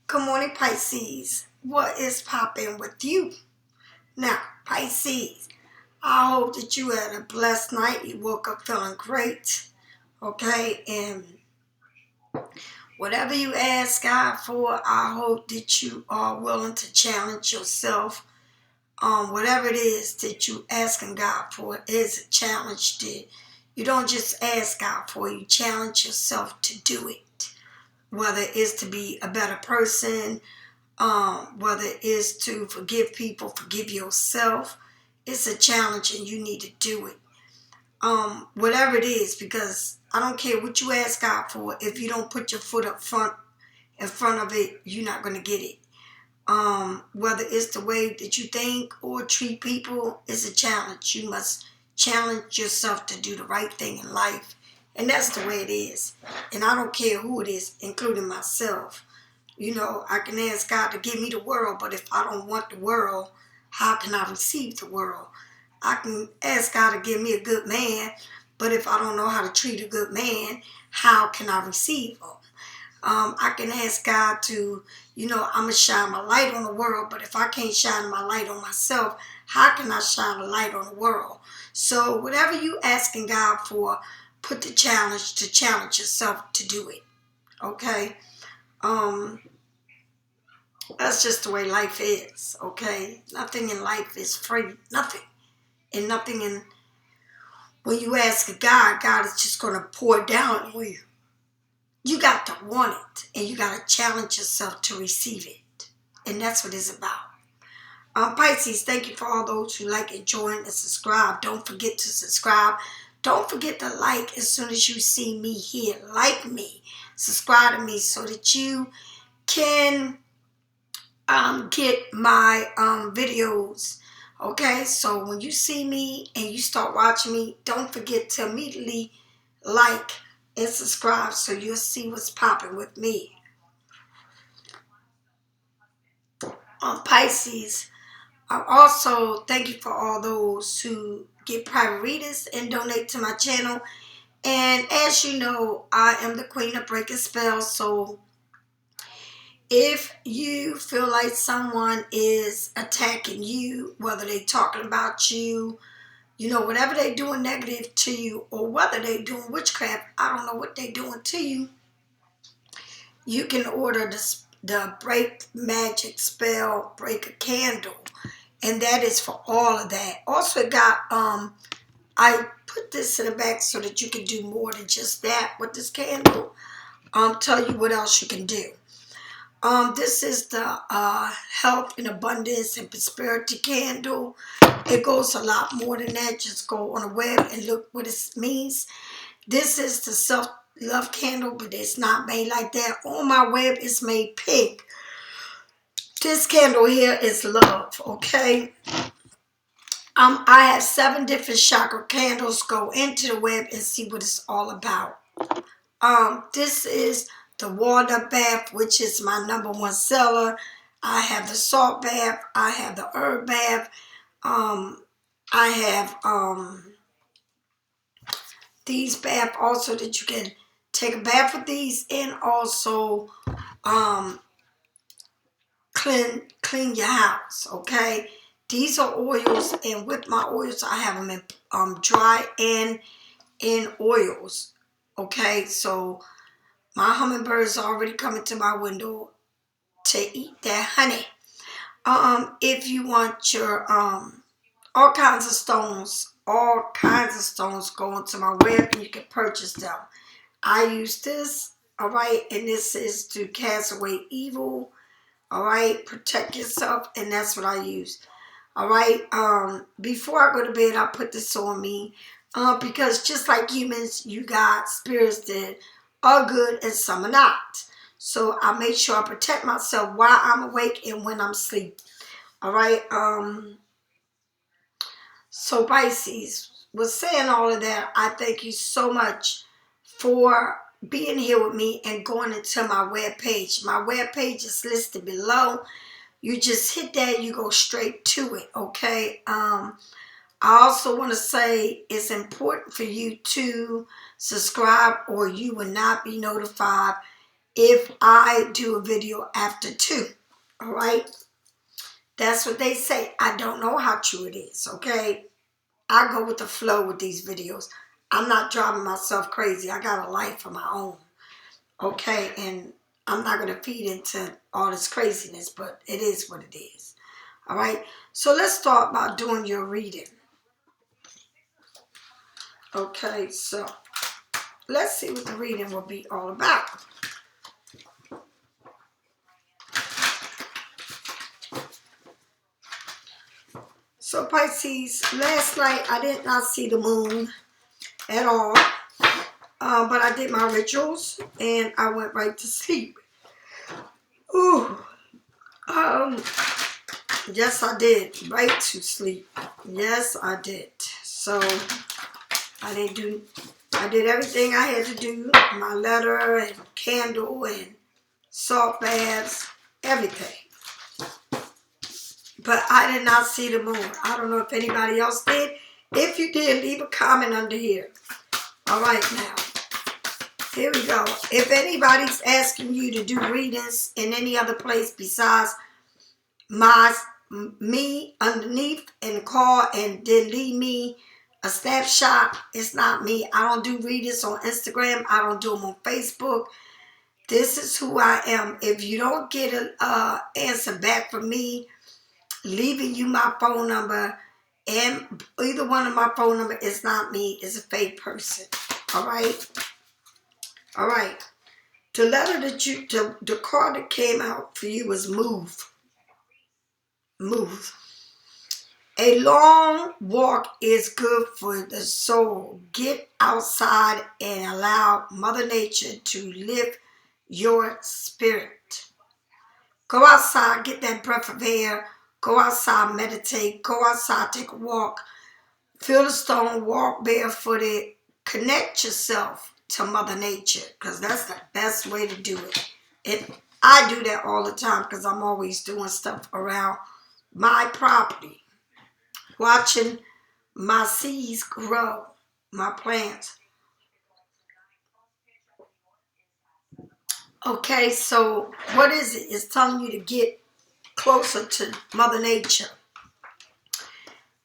Good morning, Pisces. What is popping with you? Now, Pisces, I hope that you had a blessed night. You woke up feeling great, okay? And whatever you ask God for, I hope that you are willing to challenge yourself. Whatever it is that you asking God for is a challenge that you don't just ask God for, you challenge yourself to do it. Whether it's to be a better person, whether it is to forgive people, forgive yourself, it's a challenge and you need to do it. Whatever it is, because I don't care what you ask God for, if you don't put your foot up front in front of it, you're not going to get it. Whether it's the way that you think or treat people, it's a challenge. You must challenge yourself to do the right thing in life. And that's the way it is. And I don't care who it is, including myself. You know, I can ask God to give me the world, but if I don't want the world, how can I receive the world? I can ask God to give me a good man, but if I don't know how to treat a good man, how can I receive him? I can ask God to, I'm going to shine my light on the world, but if I can't shine my light on myself, how can I shine a light on the world? So whatever you asking God for, put the challenge to challenge yourself to do it. Okay? That's just the way life is, okay? Nothing in life is free. Nothing. And nothing in... When you ask God, God is just going to pour down on you. You got to want it. And you got to challenge yourself to receive it. And that's what it's about. Pisces, thank you for all those who like and join and subscribe. Don't forget to subscribe. Don't forget to like as soon as you see me here. Like me. Subscribe to me so that you can... get my videos. Okay, so when you see me and you start watching me, don't forget to immediately like and subscribe so you'll see what's popping with me. Pisces, also thank you for all those who get private readings and donate to my channel. And as you know, I am the queen of breaking spells, so if you feel like someone is attacking you, whether they talking about you, whatever they doing negative to you, or whether they doing witchcraft, I don't know what they doing to you, you can order the break magic spell, break a candle, and that is for all of that. Also got, I put this in the back so that you can do more than just that with this candle. Tell you what else you can do. This is the health and abundance and prosperity candle. It goes a lot more than that. Just go on the web and look what it means. This is the self-love candle, but it's not made like that. On my web, it's made pink. This candle here is love, okay? I have 7 different chakra candles. Go into the web and see what it's all about. This is the walnut bath, which is my #1 seller. I have the salt bath. I have the herb bath. I have these bath also that you can take a bath with these and also clean your house. Okay, these are oils, and with my oils, I have them in dry and in oils. Okay, so my hummingbirds are already coming to my window to eat that honey. If you want your all kinds of stones, go onto my web and you can purchase them. I use this, all right, and this is to cast away evil, all right, protect yourself, and that's what I use. All right, before I go to bed, I put this on me because just like humans, you got spirits that are good and some are not. So I make sure I protect myself while I'm awake and when I'm asleep. All right, so Pisces, with saying all of that, I thank you so much for being here with me and going into my webpage. My webpage is listed below. You just hit that, you go straight to it, okay? I also want to say it's important for you to subscribe or you will not be notified if I do a video after 2. All right? That's what they say. I don't know how true it is, okay? I go with the flow with these videos. I'm not driving myself crazy. I got a life of my own, okay? And I'm not going to feed into all this craziness, but it is what it is. All right? So let's start by doing your reading. Okay, so let's see what the reading will be all about. So Pisces, last night I did not see the moon at all, but I did my rituals and I went right to sleep. Ooh, yes I did, right to sleep. Yes I did. So I did everything I had to do, my letter and candle and salt baths, everything. But I did not see the moon. I don't know if anybody else did. If you did, leave a comment under here. All right, now. Here we go. If anybody's asking you to do readings in any other place besides me underneath in the call and then leave me a snapshot, it's not me. I don't do readings on Instagram. I don't do them on Facebook. This is who I am. If you don't get an answer back from me, leaving you my phone number, and either one of my phone number is not me, it's a fake person. All right? All right. The letter that the card that came out for you was move. Move. A long walk is good for the soul. Get outside and allow Mother Nature to lift your spirit. Go outside, get that breath of air. Go outside, meditate. Go outside, take a walk. Feel the stone, walk barefooted. Connect yourself to Mother Nature, because that's the best way to do it. I do that all the time because I'm always doing stuff around my property. Watching my seeds grow, my plants. Okay, so what is it? It's telling you to get closer to Mother Nature.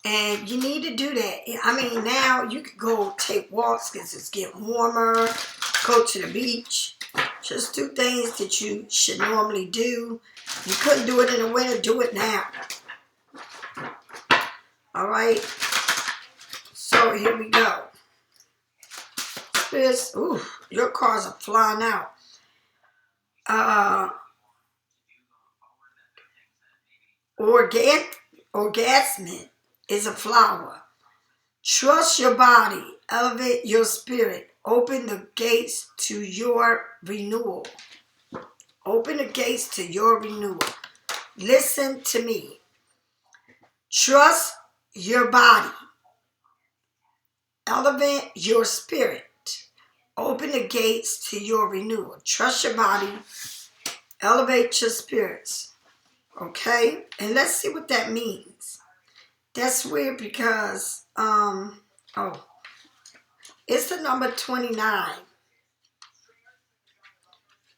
And you need to do that. I mean, now you can go take walks because it's getting warmer. Go to the beach. Just do things that you should normally do. You couldn't do it in the winter. Do it now. All right. So here we go. This, ooh, your cards are flying out. Orgasmic is a flower. Trust your body. Elevate your spirit. Open the gates to your renewal. Open the gates to your renewal. Listen to me. Trust your body. Elevate your spirit. Open the gates to your renewal. Trust your body. Elevate your spirits. Okay? And let's see what that means. That's weird because, it's the number 29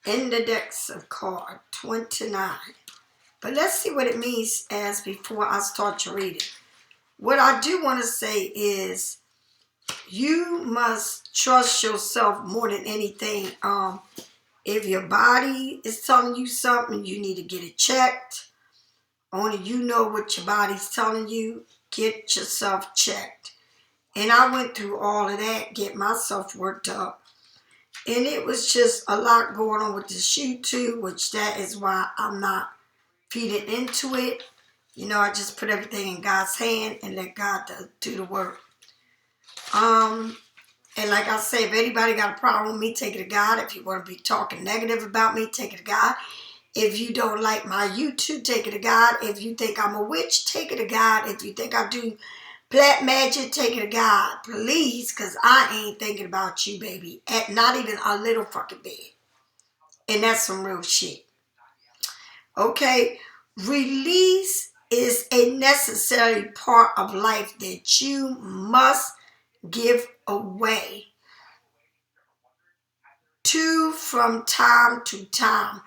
in the decks of card, 29. But let's see what it means as before I start your reading. What I do want to say is you must trust yourself more than anything. If your body is telling you something, you need to get it checked. Only you know what your body's telling you. Get yourself checked. And I went through all of that, get myself worked up. And it was just a lot going on with this you.To, which that is why I'm not feeding into it. You know, I just put everything in God's hand and let God do the work. And like I say, if anybody got a problem with me, take it to God. If you want to be talking negative about me, take it to God. If you don't like my you.To, take it to God. If you think I'm a witch, take it to God. If you think I do black magic, take it to God. Please, because I ain't thinking about you, baby. At not even a little fucking bit. And that's some real shit. Okay? Release is a necessary part of life that you must give away 2 from time to time.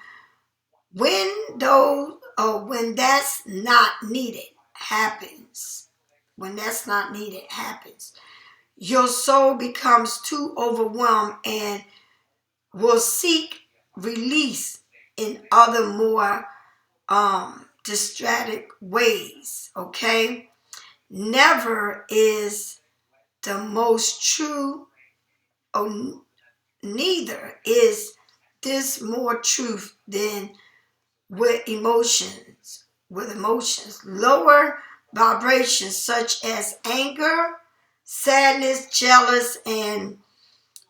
When when that's not needed happens, when that's not needed happens, your soul becomes too overwhelmed and will seek release in other more distracted ways. Okay, never is the most true, or neither is this more truth than with emotions. With emotions, lower vibrations such as anger, sadness, jealous, and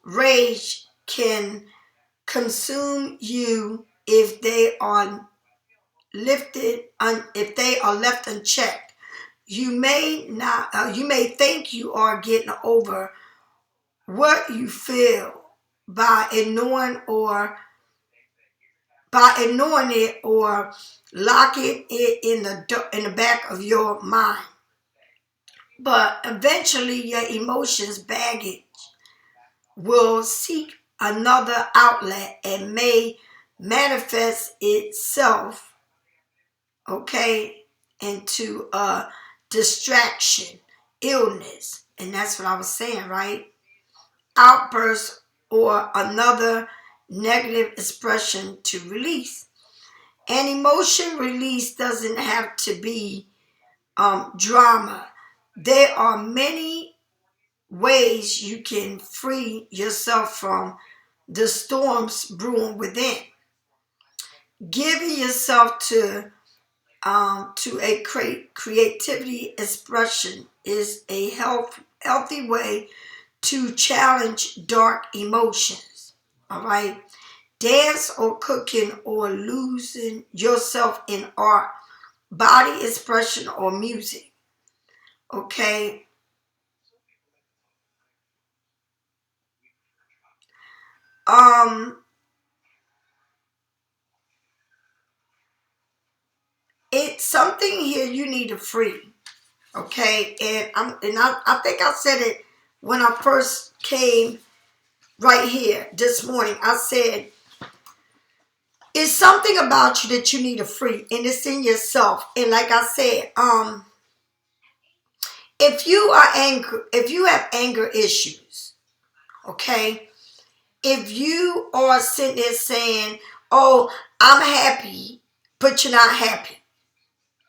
rage can consume you if they are if they are left unchecked. You may think you are getting over what you feel by ignoring it or locking it in the back of your mind. But eventually your emotions baggage will seek another outlet and may manifest itself, okay, into a distraction, illness. And that's what I was saying, right? Outburst or another negative expression to release. And emotion release doesn't have to be drama. There are many ways you can free yourself from the storms brewing within. Giving yourself to a creativity expression is a healthy way to challenge dark emotions. All right. Dance or cooking or losing yourself in art, body expression, or music. Okay. It's something here you need to free. Okay. I think I said it when I first came right here this morning. I said it's something about you that you need to free, and it's in yourself. And like I said, if you have anger issues, okay, if you are sitting there saying, oh, I'm happy, but you're not happy,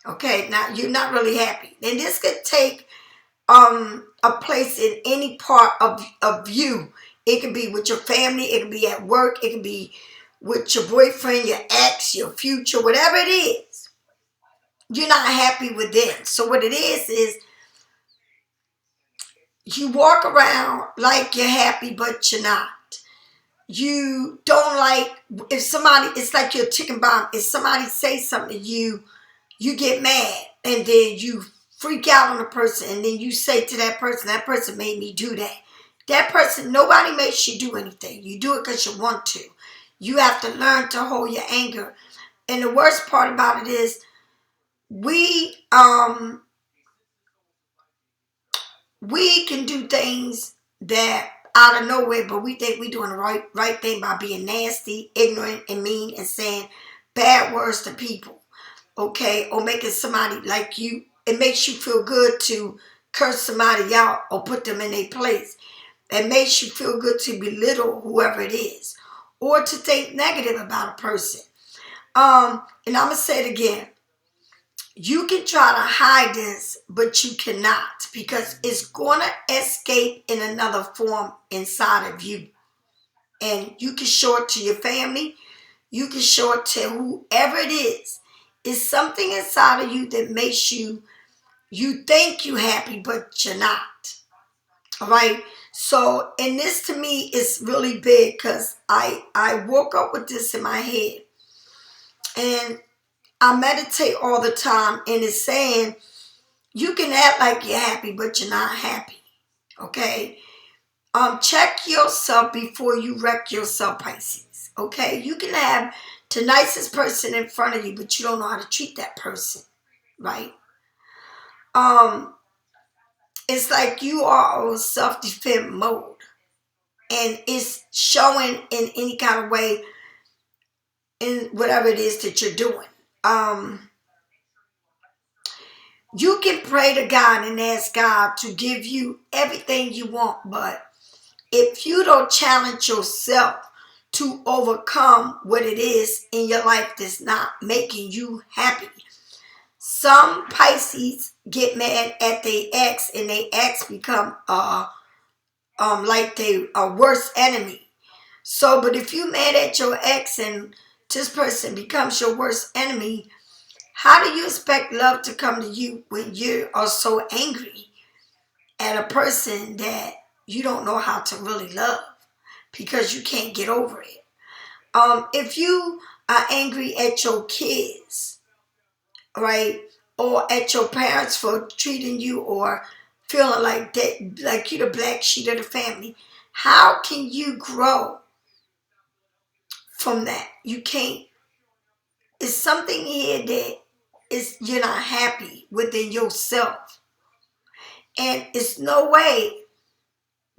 okay, now you're not really happy, then this could take a place in any part of you. It could be with your family, it could be at work, it could be with your boyfriend, your ex, your future, whatever it is. You're not happy with it. So what it is you walk around like you're happy, but you're not. You don't like, if somebody, it's like you're a chicken bomb. If somebody says something to you, you get mad and then you freak out on the person and then you say to that person made me do that. That person, nobody makes you do anything. You do it because you want to. You have to learn to hold your anger. And the worst part about it is we can do things that out of nowhere, but we think we're doing the right thing by being nasty, ignorant, and mean and saying bad words to people, okay, or making somebody like you. It makes you feel good to curse somebody out or put them in their place. It makes you feel good to belittle whoever it is or to think negative about a person. And I'm going to say it again. You can try to hide this, but you cannot, because it's going to escape in another form inside of you. And you can show it to your family. You can show it to whoever it is. It's something inside of you that makes you think you happy, but you're not. All right. So, and this to me is really big because I woke up with this in my head. And I meditate all the time, and it's saying you can act like you're happy, but you're not happy. Okay? Check yourself before you wreck yourself, Pisces. Okay? You can have the nicest person in front of you, but you don't know how to treat that person. Right? It's like you are on self-defense mode. and it's showing in any kind of way in whatever it is that you're doing. You can pray to God and ask God to give you everything you want, but if you don't challenge yourself to overcome what it is in your life that's not making you happy. Some Pisces get mad at their ex, and their ex become like they a worst enemy. So, but if you mad at your ex and this person becomes your worst enemy, how do you expect love to come to you when you are so angry at a person that you don't know how to really love because you can't get over it? If you are angry at your kids, right, or at your parents for treating you or feeling like that, like you're the black sheep of the family, how can you grow from that? You can't. It's something here that is you're not happy within yourself, and it's no way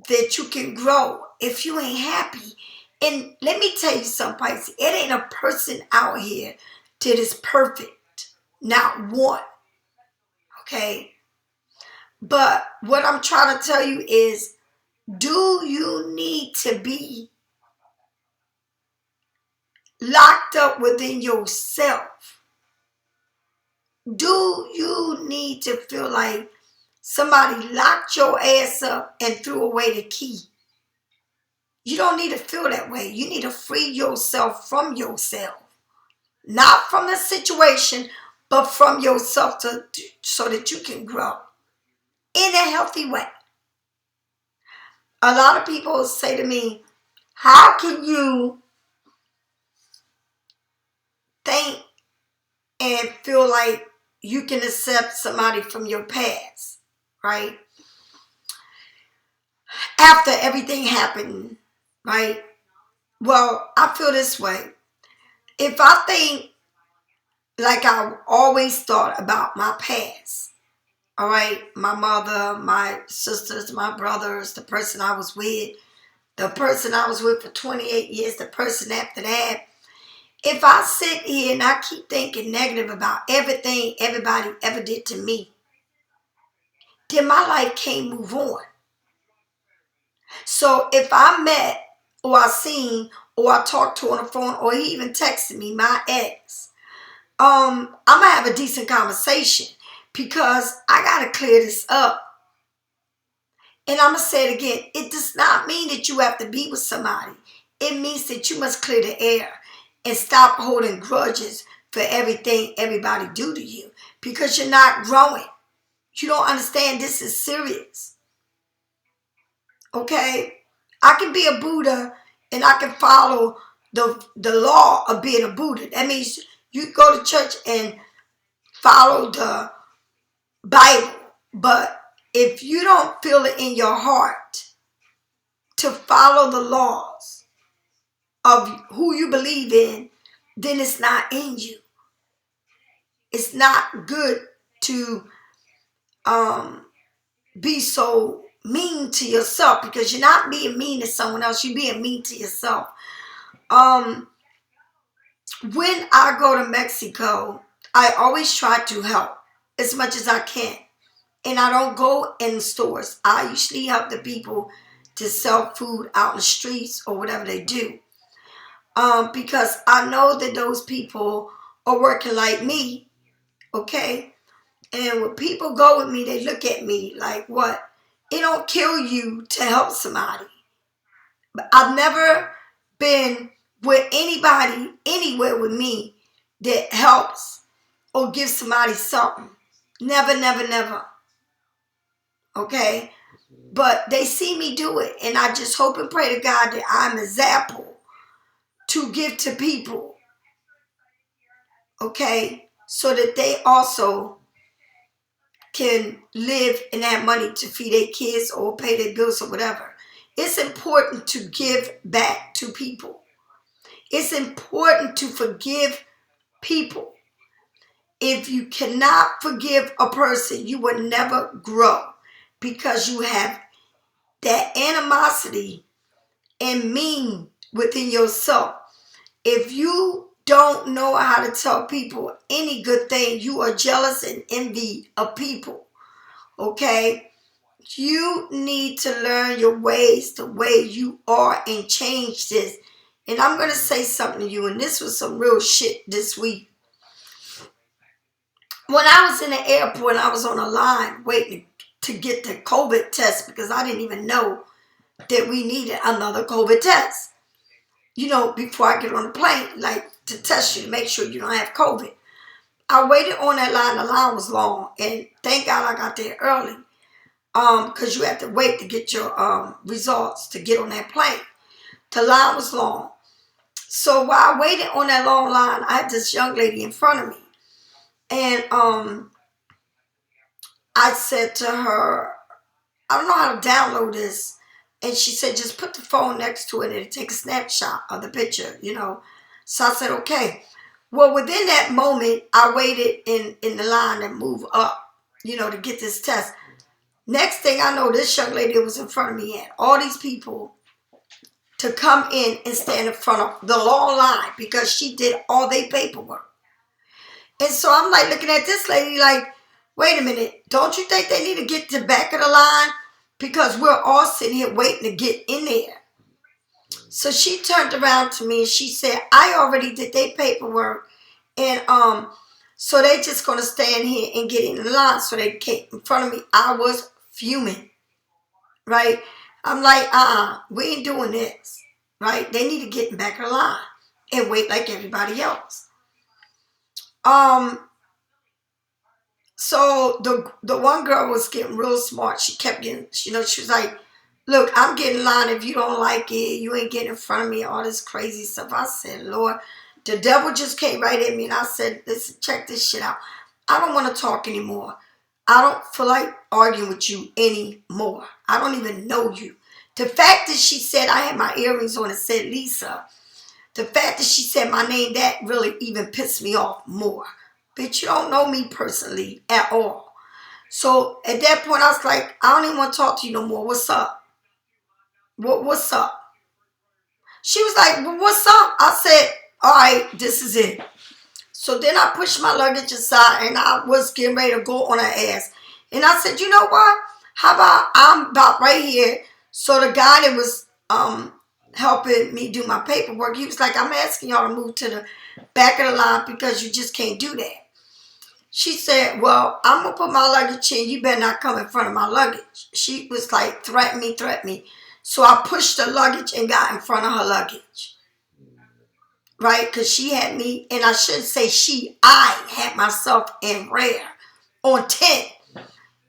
that you can grow if you ain't happy. And let me tell you something, Pisces. It ain't a person out here that is perfect. Not one. Okay? But what I'm trying to tell you is, do you need to be locked up within yourself? Do you need to feel like somebody locked your ass up and threw away the key? You don't need to feel that way. You need to free yourself from yourself. Not from the situation, but from yourself so that you can grow in a healthy way. A lot of people say to me, how can you think and feel like you can accept somebody from your past, right? After everything happened, right? Well, I feel this way. If I think like I always thought about my past, all right, my mother, my sisters, my brothers, the person I was with, the person I was with for 28 years, the person after that. If I sit here and I keep thinking negative about everything everybody ever did to me, then my life can't move on. So if I met or I seen or I talked to on the phone or he even texted me, my ex, I'm going to have a decent conversation because I got to clear this up. And I'm going to say it again. It does not mean that you have to be with somebody. It means that you must clear the air and stop holding grudges for everything everybody do to you because you're not growing. You don't understand this is serious. Okay? I can be a Buddha and I can follow the law of being a Buddha. That means you go to church and follow the Bible. But if you don't feel it in your heart to follow the laws of who you believe in, then it's not in you. It's not good to be so mean to yourself because you're not being mean to someone else. You're being mean to yourself. When I go to Mexico, I always try to help as much as I can. And I don't go in stores. I usually help the people to sell food out in the streets or whatever they do. Because I know that those people are working like me, okay? And when people go with me, they look at me like, what? It don't kill you to help somebody. But I've never been with anybody, anywhere with me that helps or gives somebody something. Never, never, never. Okay? But they see me do it. And I just hope and pray to God that I'm an example to give to people. Okay? So that they also can live and have money to feed their kids or pay their bills or whatever. It's important to give back to people. It's important to forgive people. If you cannot forgive a person, you will never grow because you have that animosity and mean within yourself. If you don't know how to tell people any good thing, you are jealous and envy of people. Okay? You need to learn your ways, the way you are, and change this. And I'm going to say something to you, and this was some real shit this week. When I was in the airport, I was on a line waiting to get the COVID test because I didn't even know that we needed another COVID test. You know, before I get on the plane, like to test you to make sure you don't have COVID. I waited on that line. The line was long, and thank God I got there early. Because you have to wait to get your results to get on that plane. The line was long. So while I waited on that long line, I had this young lady in front of me. And I said to her, I don't know how to download this. And she said, just put the phone next to it and take a snapshot of the picture, you know. So I said, okay. Well, within that moment, I waited in the line and moved up, you know, to get this test. Next thing I know, this young lady was in front of me had all these people to come in and stand in front of the long line because she did all their paperwork. And so I'm like looking at this lady like, wait a minute, don't you think they need to get to the back of the line? Because we're all sitting here waiting to get in there. So she turned around to me and she said, I already did their paperwork. And so they just going to stand here and get in the line. So they came in front of me. I was fuming, right? I'm like, we ain't doing this, right? They need to get in back of the line and wait like everybody else. So the one girl was getting real smart. She kept getting, you know, she was like, look, I'm getting in line. If you don't like it, you ain't getting in front of me, all this crazy stuff. I said, Lord, the devil just came right at me. And I said, listen, check this shit out. I don't want to talk anymore. I don't feel like arguing with you anymore. I don't even know you. The fact that she said, I had my earrings on and said Lisa. The fact that she said my name, that really even pissed me off more. Bitch, you don't know me personally at all. So at that point, I was like, I don't even want to talk to you no more. What's up? What's up? She was like, well, what's up? I said, all right, this is it. So then I pushed my luggage aside and I was getting ready to go on her ass. And I said, you know what? How about I'm about right here. So the guy that was helping me do my paperwork, he was like, I'm asking y'all to move to the back of the line because you just can't do that. She said, well, I'm going to put my luggage in. You better not come in front of my luggage. She was like, threaten me. So I pushed the luggage and got in front of her luggage. Right? Because she had me, and I shouldn't say she, I had myself in rare on 10.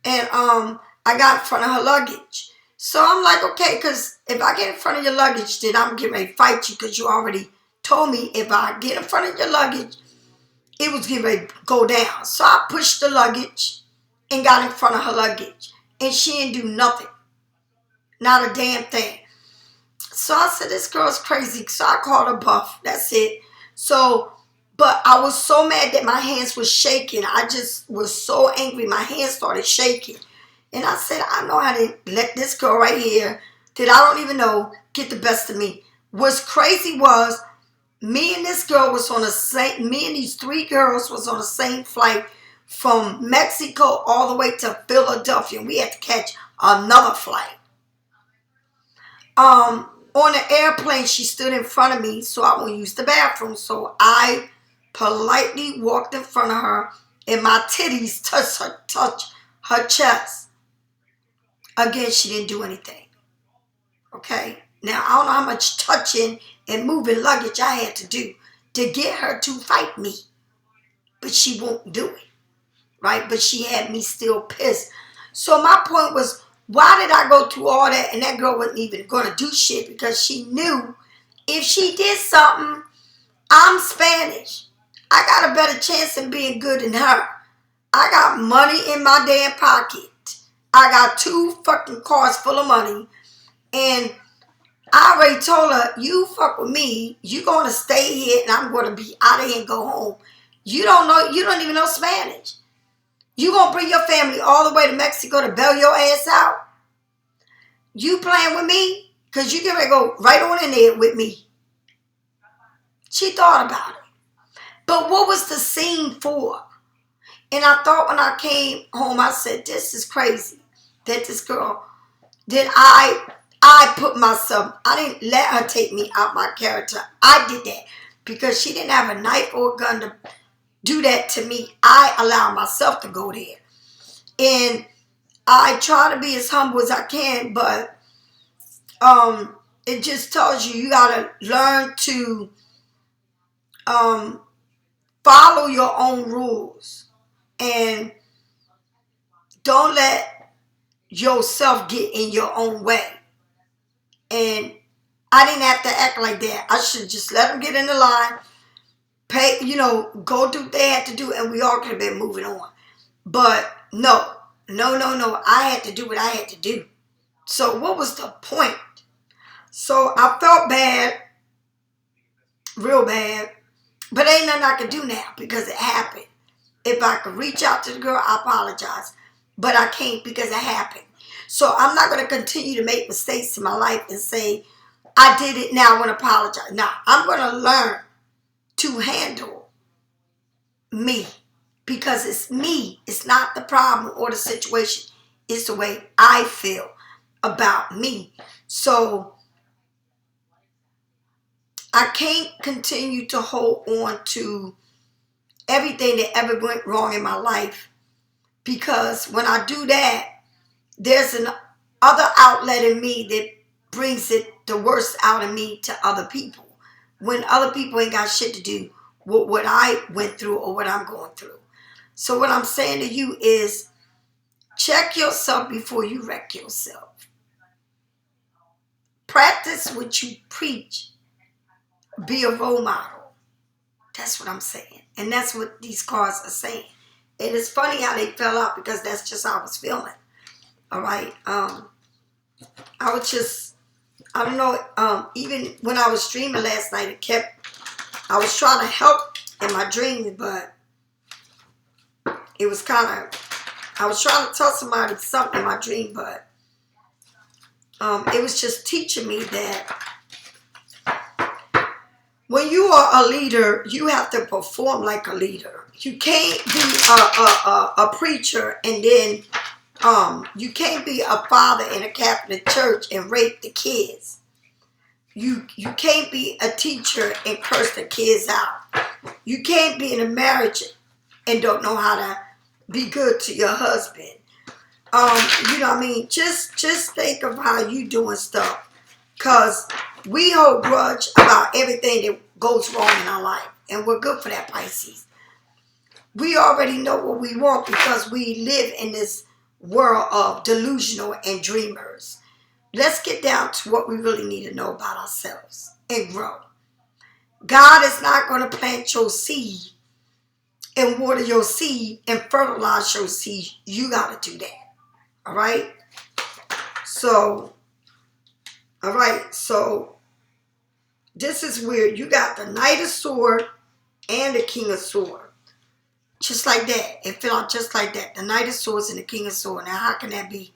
And I got in front of her luggage. So I'm like, okay, because if I get in front of your luggage, then I'm getting ready to fight you because you already told me if I get in front of your luggage, it was getting ready to go down. So I pushed the luggage and got in front of her luggage. And she didn't do nothing. Not a damn thing. So I said, this girl's crazy. So I called her buff. That's it. So, but I was so mad that my hands were shaking. I just was so angry. My hands started shaking. And I said, I know how to let this girl right here that I don't even know get the best of me. What's crazy was me and this girl was on the same, me and these 3 girls was on the same flight from Mexico all the way to Philadelphia. And we had to catch another flight. On the airplane, she stood in front of me so I wouldn't use the bathroom. So I politely walked in front of her and my titties touched her chest. Again, she didn't do anything. Okay? Now, I don't know how much touching and moving luggage I had to do to get her to fight me. But she won't do it. Right? But she had me still pissed. So my point was, why did I go through all that and that girl wasn't even going to do shit? Because she knew if she did something, I'm Spanish. I got a better chance of being good than her. I got money in my damn pocket. I got 2 fucking cars full of money. And I already told her, you fuck with me, you going to stay here and I'm going to be out of here and go home. You don't even know Spanish. You going to bring your family all the way to Mexico to bail your ass out? You playing with me? Because you can go right on in there with me. She thought about it. But what was the scene for? And I thought when I came home, I said, this is crazy. That this girl, that I put myself, I didn't let her take me out my character. I did that. Because she didn't have a knife or a gun to do that to me. I allowed myself to go there. And I try to be as humble as I can, but it just tells you gotta learn to follow your own rules and don't let yourself get in your own way. And I didn't have to act like that. I should just let them get in the line, pay, go do what they had to do, and we all could have been moving on. But no. I had to do what I had to do. So what was the point? So I felt bad, real bad, but ain't nothing I can do now because it happened. If I could reach out to the girl, I apologize. But I can't because it happened. So I'm not going to continue to make mistakes in my life and say, I did it, now I want to apologize. Now, I'm going to learn to handle me. Because it's me. It's not the problem or the situation. It's the way I feel about me. So I can't continue to hold on to everything that ever went wrong in my life. Because when I do that, there's an other outlet in me that brings the worst out of me to other people. When other people ain't got shit to do with what I went through or what I'm going through. So what I'm saying to you is check yourself before you wreck yourself. Practice what you preach. Be a role model. That's what I'm saying. And that's what these cards are saying. And it's funny how they fell out because that's just how I was feeling. All right. I don't know, even when I was dreaming last night, I was trying to help in my dreams, but it was I was trying to tell somebody something in my dream, but it was just teaching me that when you are a leader, you have to perform like a leader. You can't be a preacher and then you can't be a father in a Catholic church and rape the kids. You can't be a teacher and curse the kids out. You can't be in a marriage and don't know how to be good to your husband. You know what I mean? Just think of how you doing stuff. Because we hold grudge about everything that goes wrong in our life. And we're good for that, Pisces. We already know what we want because we live in this world of delusional and dreamers. Let's get down to what we really need to know about ourselves and grow. God is not going to plant your seed and water your seed and fertilize your seed. You got to do that. All right? So, this is weird. You got the Knight of Swords and the King of Swords. Just like that. It felt just like that. The Knight of Swords and the King of Swords. Now, how can that be?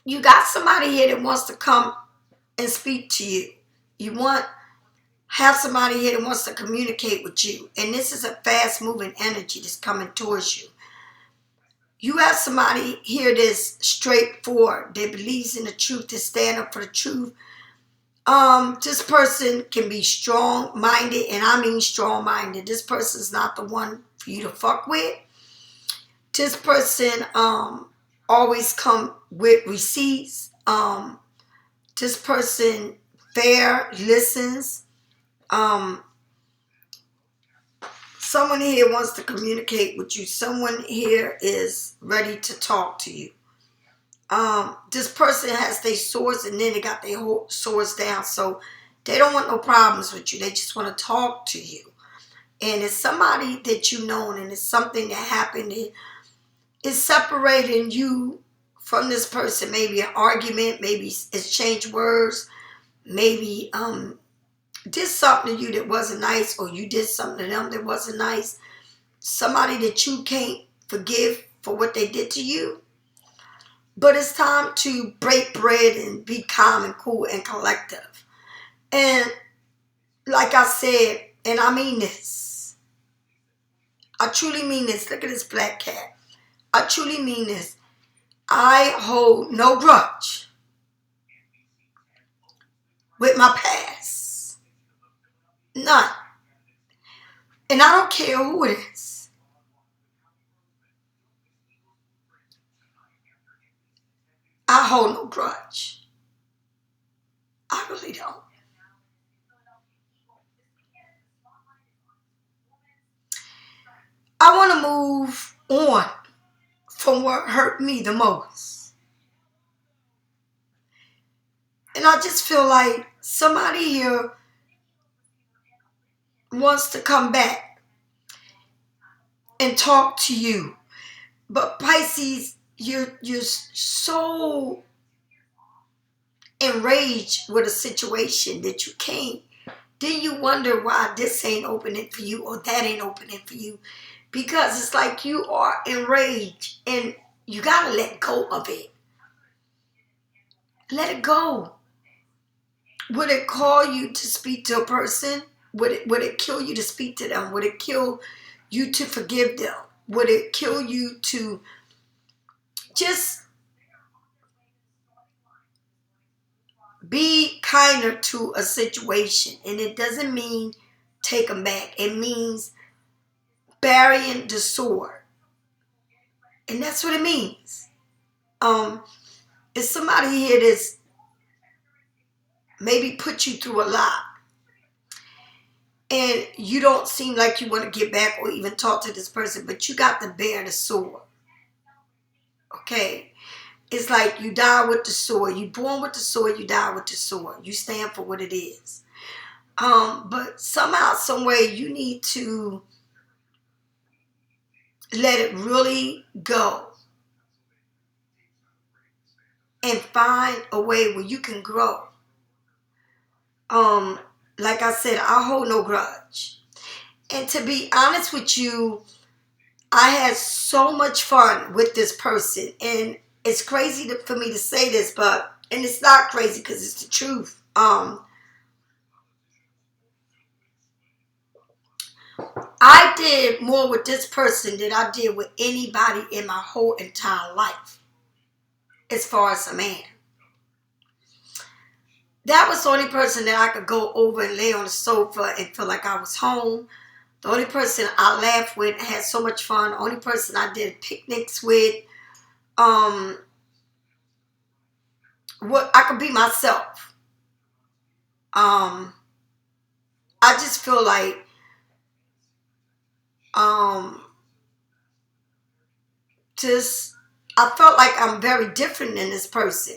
You got somebody here that wants to come and speak to you. Have somebody here that wants to communicate with you. And this is a fast-moving energy that's coming towards you. You have somebody here that's straightforward, that believes in the truth, that stand up for the truth. This person can be strong-minded, and I mean strong-minded. This person's not the one for you to fuck with. This person always come with receipts. This person fair, listens. Someone here wants to communicate with you. Someone here is ready to talk to you. This person has their swords and then they got their whole swords down. So they don't want no problems with you. They just want to talk to you. And it's somebody that you know, and it's something that happened. It's separating you from this person. Maybe an argument. Maybe exchange words. Maybe did something to you that wasn't nice, or you did something to them that wasn't nice. Somebody that you can't forgive for what they did to you. But it's time to break bread and be calm and cool and collective. And like I said, and I mean this, I truly mean this. Look at this black cat. I truly mean this. I hold no grudge with my past. None. And I don't care who it is. I hold no grudge. I really don't. I want to move on from what hurt me the most. And I just feel like somebody here wants to come back and talk to you. But Pisces, you're so enraged with a situation that you can't. Then you wonder why this ain't opening for you or that ain't opening for you. Because it's like you are enraged and you got to let go of it. Let it go. Would it call you to speak to a person? Would it kill you to speak to them? Would it kill you to forgive them? Would it kill you to just be kinder to a situation? And it doesn't mean take them back. It means burying the sword. And that's what it means. It's somebody here that's maybe put you through a lot. And you don't seem like you want to get back or even talk to this person, but you got to bear the sword. Okay? It's like you die with the sword. You born with the sword, you die with the sword. You stand for what it is. But somehow, some way, you need to let it really go. And find a way where you can grow. Like I said, I hold no grudge. And to be honest with you, I had so much fun with this person. And it's crazy for me to say this, and it's not crazy because it's the truth. I did more with this person than I did with anybody in my whole entire life. As far as a man. That was the only person that I could go over and lay on the sofa and feel like I was home. The only person I laughed with and had so much fun. The only person I did picnics with. What I could be myself. I just feel like I felt like I'm very different than this person.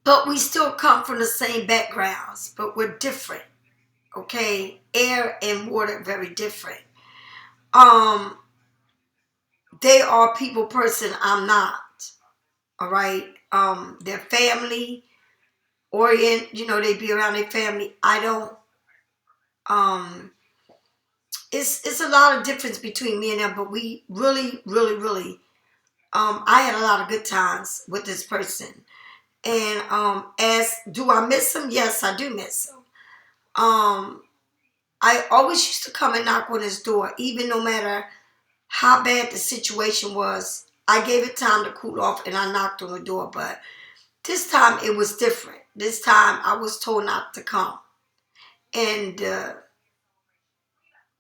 But we still come from the same backgrounds, but we're different. Okay? Air and water are very different. They are a people person, I'm not. All right? Their family orient, they be around their family. I don't. It's a lot of difference between me and them, but we really, really, really, I had a lot of good times with this person. And do I miss him? Yes, I do miss him. I always used to come and knock on his door, even no matter how bad the situation was. I gave it time to cool off and I knocked on the door. But this time it was different. This time I was told not to come. And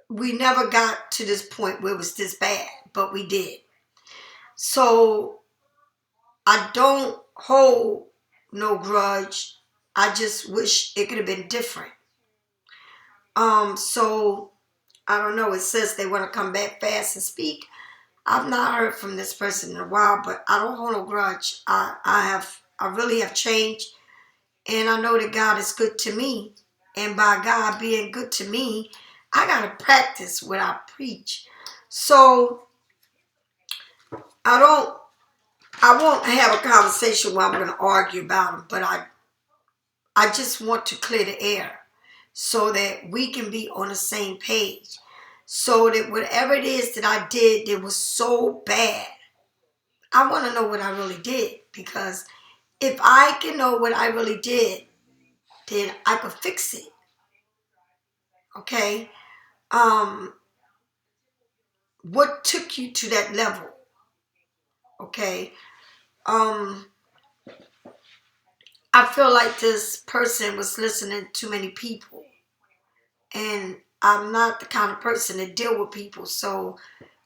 we never got to this point where it was this bad, but we did. So I don't hold no grudge. I just wish it could have been different. So I don't know. It says they want to come back fast and speak. I've not heard from this person in a while, but I don't hold no grudge. I really have changed, and I know that God is good to me. And by God being good to me, I gotta practice what I preach. So I won't have a conversation where I'm gonna argue about them, but I just want to clear the air so that we can be on the same page. So that whatever it is that I did that was so bad, I want to know what I really did. Because if I can know what I really did, then I could fix it. Okay? What took you to that level? Okay? I feel like this person was listening to too many people. And I'm not the kind of person to deal with people. So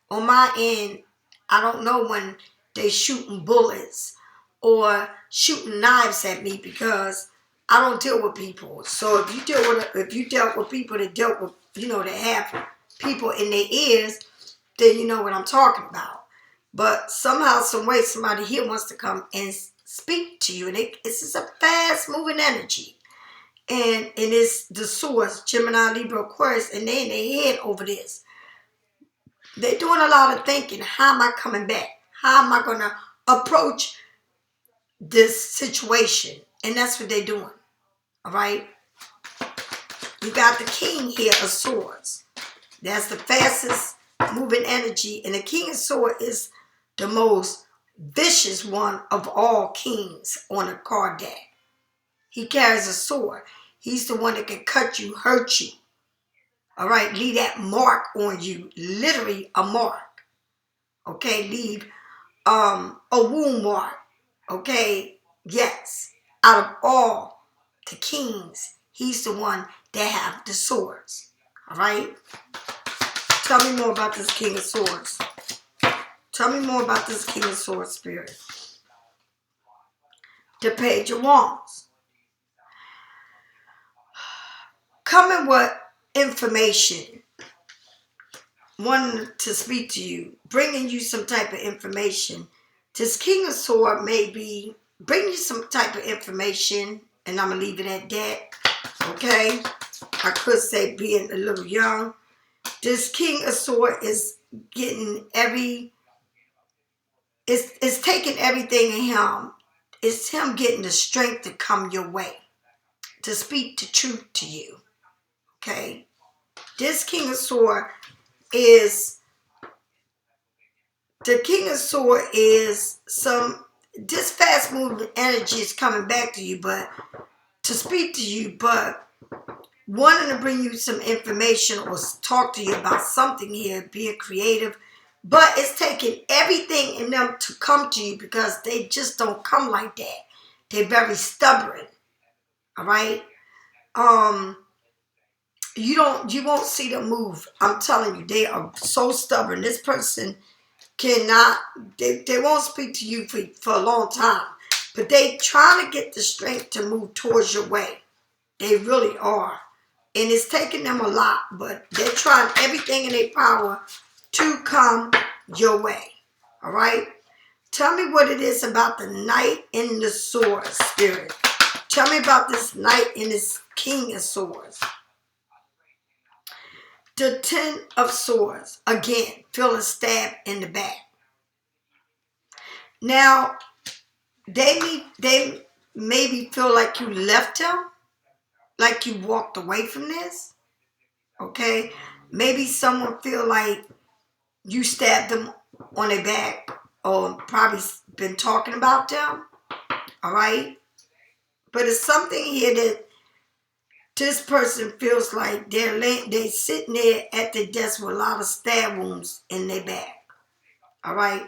on my end, I don't know when they shooting bullets or shooting knives at me, because I don't deal with people. So if you dealt with people that dealt with, that have people in their ears, then you know what I'm talking about. But somehow, some way, somebody here wants to come and speak to you, and it's just a fast moving energy. And it's the source, Gemini, Libra, Aquarius, and they in their head over this. They're doing a lot of thinking. How am I coming back? How am I going to approach this situation? And that's what they're doing. All right? You got the King here of Swords. That's the fastest moving energy. And the King of Swords is the most vicious one of all kings on a card deck. He carries a sword. He's the one that can cut you, hurt you. All right? Leave that mark on you. Literally a mark. Okay? Leave a wound mark. Okay? Yes. Out of all the kings, he's the one that have the swords. All right? Tell me more about this King of Swords. Tell me more about this King of Swords, Spirit. The Page of Wands. Coming with information. Wanting to speak to you. Bringing you some type of information. This King of Swords may be bringing you some type of information. And I'm going to leave it at that. Okay? I could say being a little young. This King of Swords is getting it's taking everything in him. It's him getting the strength to come your way. To speak the truth to you. Okay? This King of Swords is... The King of Swords is this fast moving energy is coming back to you, but to speak to you, but wanting to bring you some information or talk to you about something here, being creative, but it's taking everything in them to come to you, because they just don't come like that. They're very stubborn. All right? You won't see them move. I'm telling you, they are so stubborn. This person cannot, they won't speak to you for a long time, but they trying to get the strength to move towards your way. They really are. And it's taking them a lot, but they're trying everything in their power to come your way. All right? Tell me what it is about the Knight in the Sword, Spirit. Tell me about this Knight and this King of Swords. The Ten of Swords. Again, feeling stabbed in the back. Now, they maybe feel like you left him. Like you walked away from this. Okay? Maybe someone feel like you stabbed them on their back, or probably been talking about them. All right? But it's something here that this person feels like they're sitting there at the desk with a lot of stab wounds in their back. All right?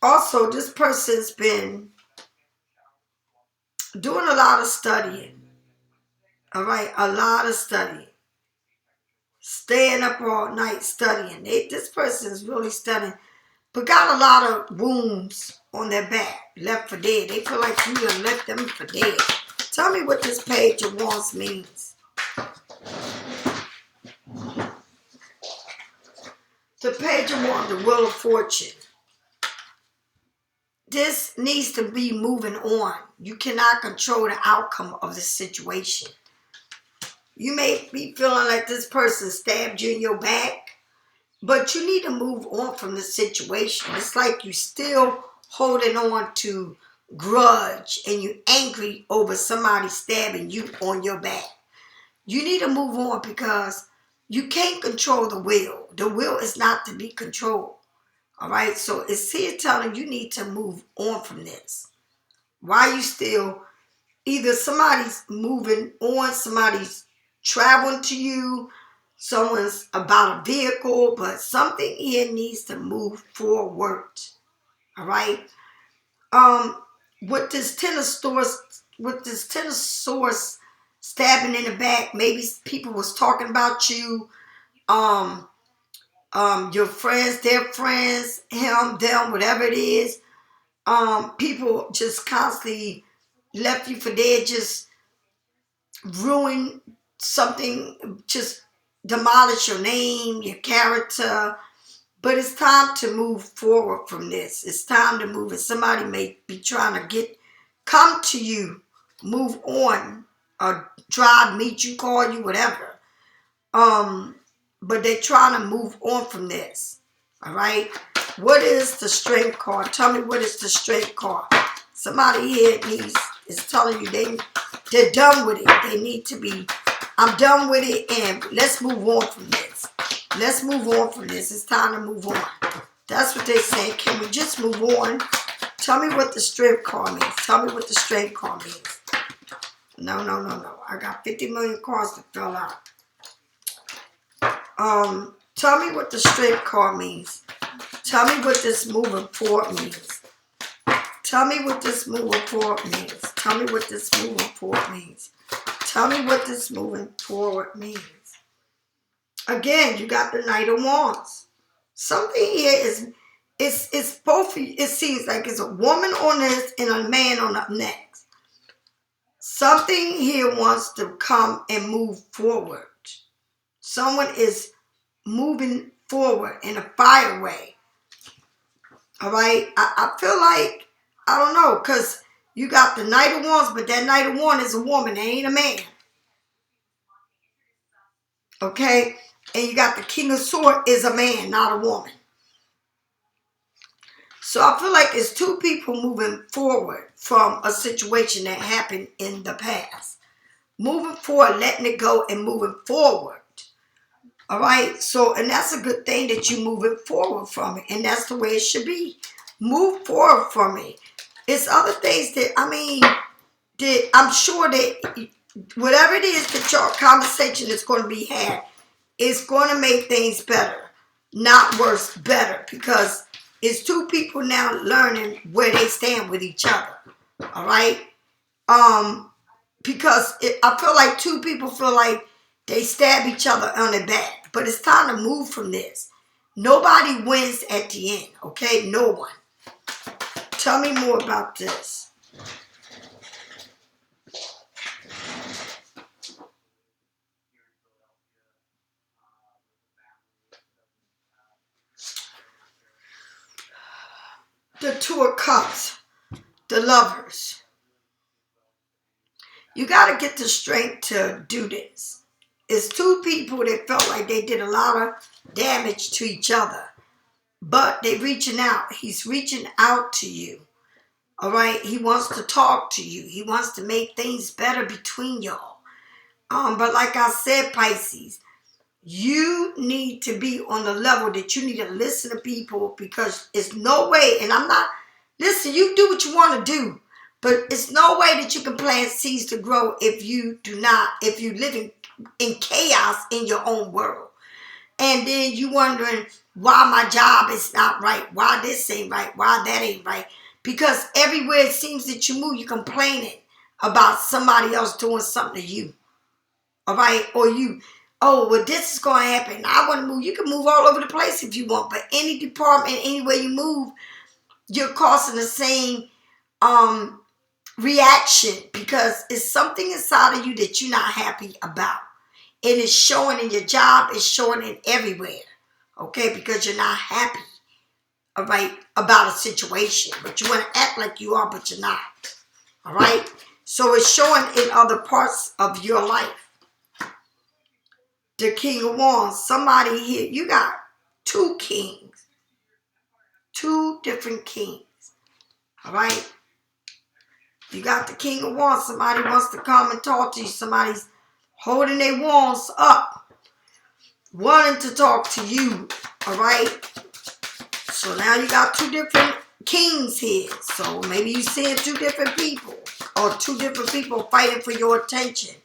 Also, this person's been doing a lot of studying. All right? A lot of studying. Staying up all night studying. This person is really studying, but got a lot of wounds on their back, left for dead. They feel like you done left them for dead. Tell me what this Page of Wands means. The Page of Wands, the Wheel of Fortune. This needs to be moving on. You cannot control the outcome of this situation. You may be feeling like this person stabbed you in your back, but you need to move on from the situation. It's like you still holding on to grudge and you're angry over somebody stabbing you on your back. You need to move on, because You can't control the will. The will is not to be controlled. All right. So it's here telling you need to move on from this. Why you still, either somebody's moving on, somebody's traveling to you, someone's about a vehicle, but something here needs to move forward. All right. With this Ten of Swords stabbing in the back, maybe people was talking about you, your friends, their friends, him, them, whatever it is. People just constantly left you for dead, just ruin something, just demolish your name, your character. But it's time to move forward from this. It's time to move. And somebody may be trying to come to you, move on, or drive, meet you, call you, whatever. But they're trying to move on from this. All right. What is the Strength card? Tell me, what is the Strength card? Somebody here is telling you they're done with it. They need to be. I'm done with it, and let's move on from this. Let's move on from this. It's time to move on. That's what they're saying. Can we just move on? Tell me what the Strength card means. Tell me what the Strength card means. No. I got 50 million cards to fill out. Tell me what the Strength card means. Tell me what this moving forward means. Tell me what this moving forward means. Tell me what this moving forward means. Tell me what this moving forward means. Again, you got the Knight of Wands. Something here it's both of you. It seems like it's a woman on this and a man on the next. Something here wants to come and move forward. Someone is moving forward in a fire way. All right? I feel like, I don't know, because you got the Knight of Wands, but that Knight of Wands is a woman. It ain't a man. Okay? And you got the King of Swords is a man, not a woman. So I feel like it's two people moving forward from a situation that happened in the past. Moving forward, letting it go and moving forward. All right? So, and that's a good thing that you're moving forward from it. And that's the way it should be. Move forward from it. It's other things that, that I'm sure that whatever it is that your conversation is going to be had, it's going to make things better. Not worse, better. Because it's two people now learning where they stand with each other. All right? Because I feel like two people feel like they stab each other on the back. But it's time to move from this. Nobody wins at the end. Okay? No one. Tell me more about this. The Two of Cups. The Lovers. You got to get the strength to do this. It's two people that felt like they did a lot of damage to each other. But they're reaching out. He's reaching out to you. All right? He wants to talk to you. He wants to make things better between y'all. But like I said, Pisces, you need to be on the level that you need to listen to people, because it's no way, and I'm not, listen, you do what you want to do, but it's no way that you can plant seeds to grow if you live in chaos in your own world. And then you wondering why my job is not right, why this ain't right, why that ain't right. Because everywhere it seems that you move, you're complaining about somebody else doing something to you. All right? Or well, this is going to happen. I want to move. You can move all over the place if you want. But any department, anywhere you move, you're causing the same reaction, because it's something inside of you that you're not happy about. And it's showing in your job. It's showing in everywhere. Okay? Because you're not happy, all right, about a situation. But you want to act like you are, but you're not. All right? So it's showing in other parts of your life. The King of Wands. Somebody here, you got two kings. Two different kings. All right? You got the King of Wands. Somebody wants to come and talk to you. Somebody's holding their wands up. wanting to talk to you. All right. So now you got two different kings here. So maybe you seeing two different people, or two different people fighting for your attention,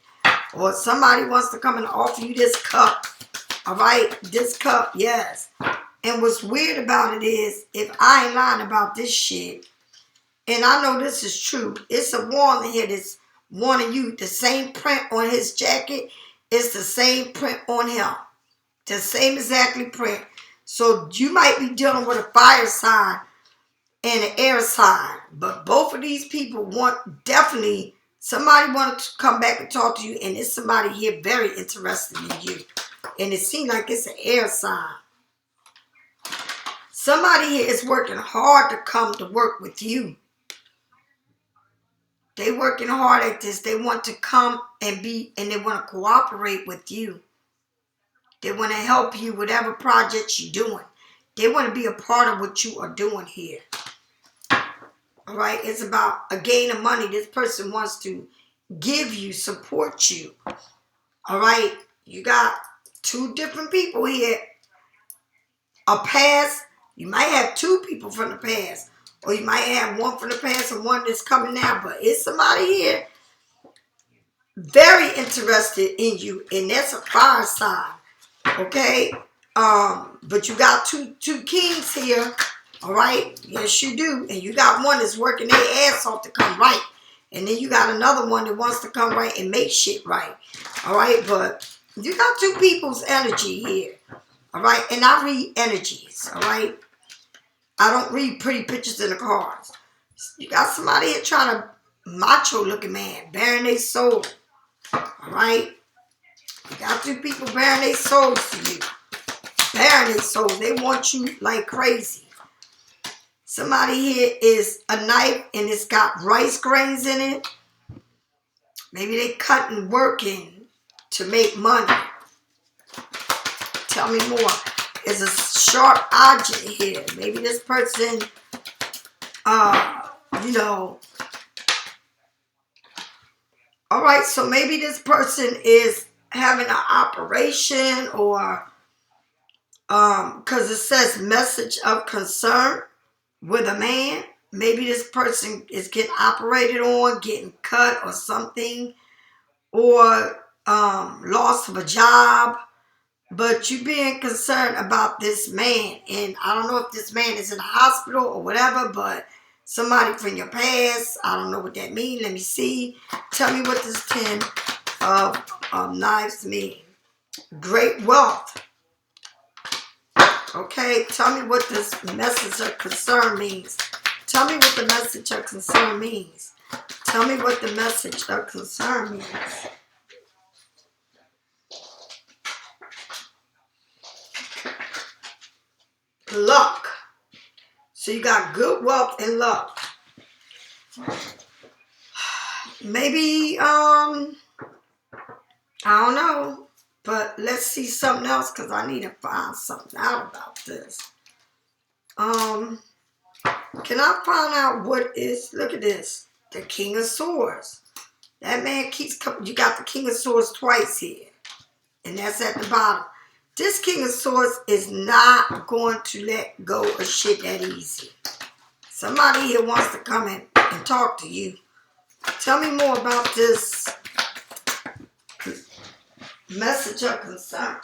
or somebody wants to come and offer you this cup. All right, this cup, yes. And what's weird about it is, if I ain't lying about this shit, and I know this is true, it's a woman here that's wanting you. The same print on his jacket is the same print on him. The same exactly print. So you might be dealing with a fire sign and an air sign. But both of these people want, definitely, somebody wanted to come back and talk to you. And it's somebody here very interested in you. And it seems like it's an air sign. Somebody here is working hard to come to work with you. They working hard at this. They want to come and they want to cooperate with you. They want to help you, whatever projects you're doing. They want to be a part of what you are doing here. All right? It's about a gain of money. This person wants to give you, support you. All right? You got two different people here. A past. You might have two people from the past. Or you might have one from the past and one that's coming now. But it's somebody here very interested in you. And that's a fire sign. Okay, but you got two kings here, all right? Yes, you do. And you got one that's working their ass off to come right. And then you got another one that wants to come right and make shit right, all right? But you got two people's energy here, all right? And I read energies, all right? I don't read pretty pictures in the cards. You got somebody here trying to, macho-looking man, bearing their soul, all right? You got two people bearing their souls to you. Bearing their souls. They want you like crazy. Somebody here is a knife and it's got rice grains in it. Maybe they cutting, working to make money. Tell me more. There's a sharp object here. Maybe this person, you know. All right, so maybe this person is having an operation, or because it says message of concern with a man. Maybe this person is getting operated on, getting cut or something, or loss of a job. But you being concerned about this man, and I don't know if this man is in a hospital or whatever, but somebody from your past, I don't know what that means. Let me see. Tell me what this 10 of knives mean. Great wealth. Okay, tell me what this message of concern means. Tell me what the message of concern means. Tell me what the message of concern means. Luck. So you got good wealth and luck. Maybe, I don't know. But let's see something else, because I need to find something out about this. Can I find out what is, look at this, the King of Swords. That man keeps coming. You got the King of Swords twice here. And that's at the bottom. This King of Swords is not going to let go of shit that easy. Somebody here wants to come in and talk to you. Tell me more about this message of concern.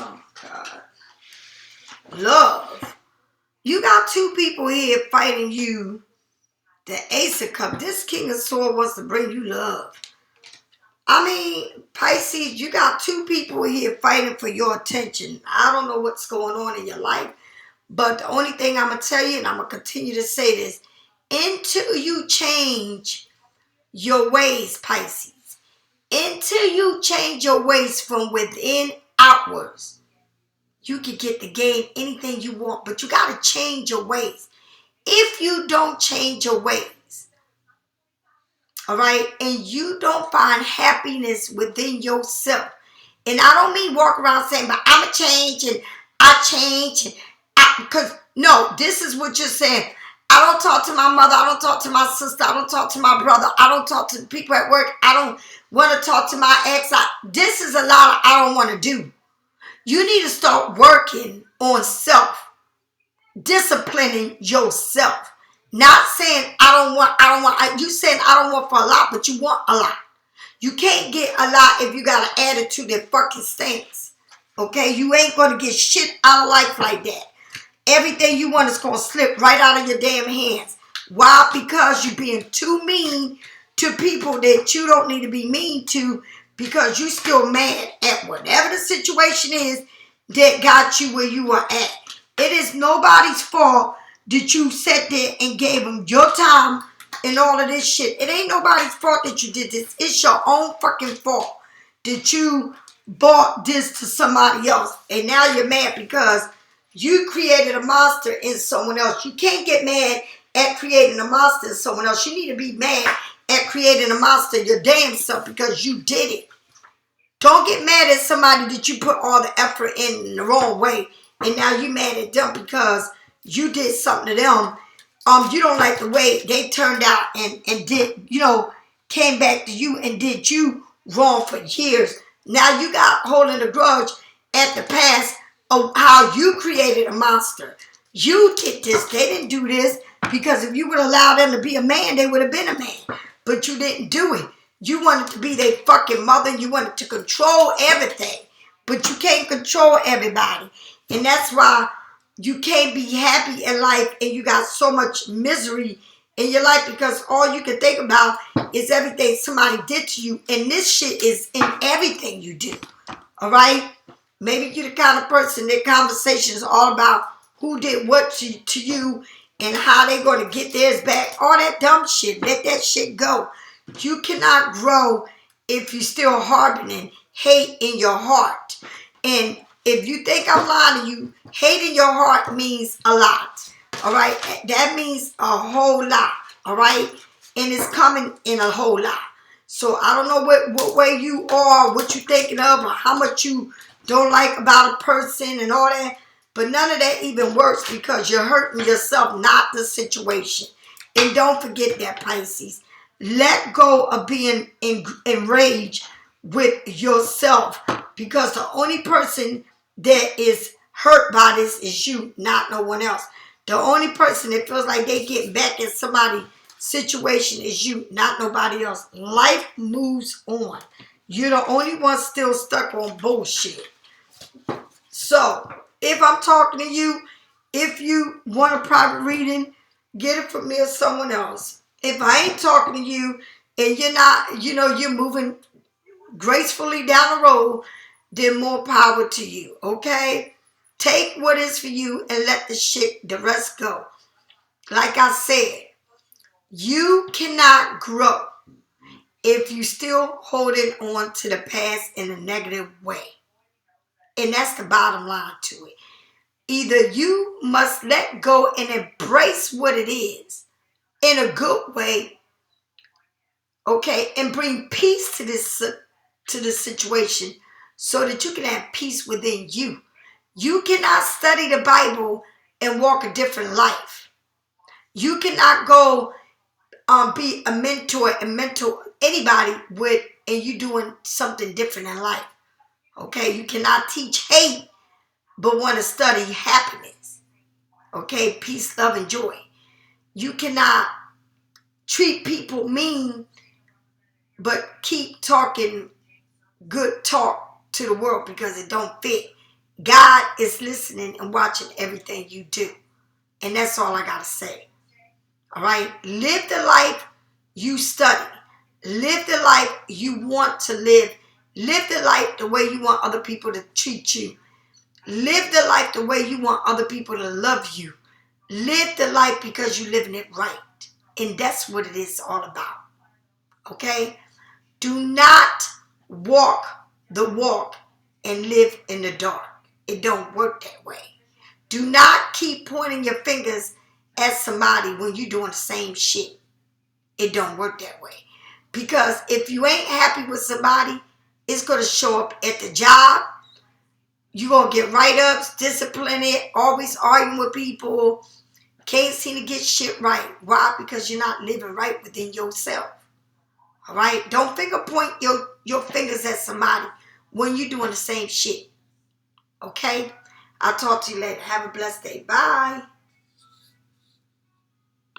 Oh, God. Love. You got two people here fighting you. The Ace of Cups. This King of Swords wants to bring you love. I mean, Pisces, you got two people here fighting for your attention. I don't know what's going on in your life, but the only thing I'm going to tell you, and I'm going to continue to say this, until you change your ways, Pisces, until you change your ways from within outwards, you can get to gain anything you want, but you got to change your ways. If you don't change your ways, all right, and you don't find happiness within yourself, and I don't mean walk around saying, but I'm a change and I change, because no, this is what you're saying. I don't talk to my mother. I don't talk to my sister. I don't talk to my brother. I don't talk to the people at work. I don't want to talk to my ex. This is a lot of I don't want to do. You need to start working on disciplining yourself. Not saying you saying I don't want for a lot, but you want a lot. You can't get a lot if you got an attitude that fucking stinks. Okay? You ain't gonna get shit out of life like that. Everything you want is gonna slip right out of your damn hands. Why? Because you're being too mean to people that you don't need to be mean to, because you still mad at whatever the situation is that got you where you are at. It is nobody's fault that you sat there and gave them your time and all of this shit. It ain't nobody's fault that you did this. It's your own fucking fault that you bought this to somebody else. And now you're mad because you created a monster in someone else. You can't get mad at creating a monster in someone else. You need to be mad at creating a monster your damn self because you did it. Don't get mad at somebody that you put all the effort in the wrong way, and now you mad at them because you did something to them. You don't like the way they turned out and did, came back to you and did you wrong for years. Now you got holding a grudge at the past of how you created a monster. You did this. They didn't do this, because if you would allow them to be a man, they would have been a man. But you didn't do it. You wanted to be their fucking mother. You wanted to control everything. But you can't control everybody. And that's why you can't be happy in life, and you got so much misery in your life because all you can think about is everything somebody did to you. And this shit is in everything you do. All right? Maybe you're the kind of person that conversation is all about who did what to you and how they going to get theirs back. All that dumb shit. Let that shit go. You cannot grow if you're still harboring hate in your heart. And if you think I'm lying to you, hate in your heart means a lot. All right? That means a whole lot. All right? And it's coming in a whole lot. So I don't know what way you are, what you're thinking of, or how much you don't like about a person and all that. But none of that even works because you're hurting yourself, not the situation. And don't forget that, Pisces. Let go of being enraged with yourself, because the only person that is hurt by this is you, not no one else. The only person that feels like they get back in somebody's situation is you, not nobody else. Life moves on. You're the only one still stuck on bullshit. So, if I'm talking to you, if you want a private reading, get it from me or someone else. If I ain't talking to you and you're not, you're moving gracefully down the road, then more power to you, okay? Take what is for you and let the rest go. Like I said, you cannot grow if you still holding on to the past in a negative way. And that's the bottom line to it. Either you must let go and embrace what it is in a good way, okay, and bring peace to this situation so that you can have peace within you. You cannot study the Bible and walk a different life. You cannot go be a mentor and mentor anybody and you doing something different in life. Okay, you cannot teach hate but want to study happiness. Okay, peace, love, and joy. You cannot treat people mean but keep talking good talk to the world because it don't fit. God is listening and watching everything you do. And that's all I got to say. All right? Live the life you study. Live the life you want to live. Live the life the way you want other people to treat you. Live the life the way you want other people to love you. Live the life because you're living it right. And that's what it is all about. Okay? Do not walk the walk and live in the dark. It don't work that way. Do not keep pointing your fingers at somebody when you're doing the same shit. It don't work that way. Because if you ain't happy with somebody, it's going to show up at the job. You're going to get write-ups, discipline it, always arguing with people. Can't seem to get shit right. Why? Because you're not living right within yourself. All right? Don't finger point your fingers at somebody when you're doing the same shit. Okay? I'll talk to you later. Have a blessed day. Bye.